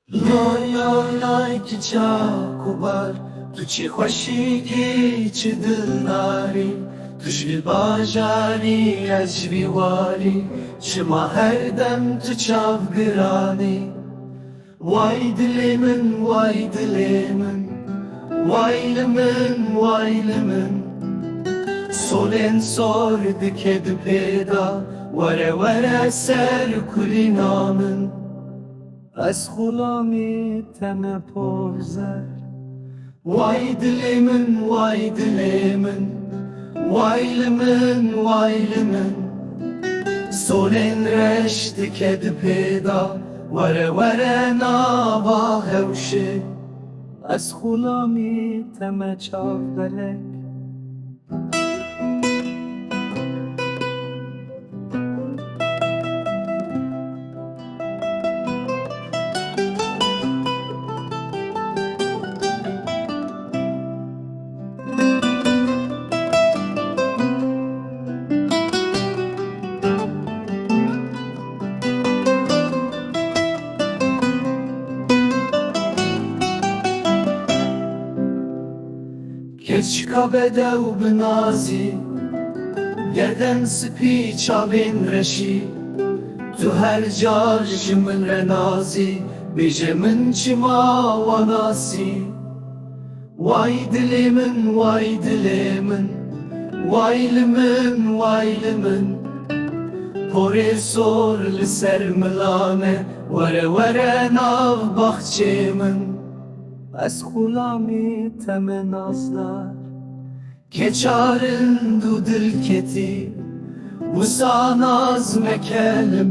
لای لای که چاکوبار تو چی خوشیگی چی دلداری تو شی باجاری از بیواری شما هر دم تو چاوگرانی وای دل من وای دل من وای من وای من سولن sordu kedi peda vare vare ser kulinamın از غلامی تن پرزر وای دل من وای دل من وای من وای من سولن رشت کد پیدا وره وره نابا هوشه از غلامی تن چاودرک Geç kabede u bnazi Gerden spi çavin reşi Tu her car jimin renazi Bijemin çima vanasi Vay dilimin vay dilimin Vay limin vay limin Pori sor li ser milane Vere vere nav bahçemin از غلامی تم نازدار که چارن دو دل کتی و ساناز مکلم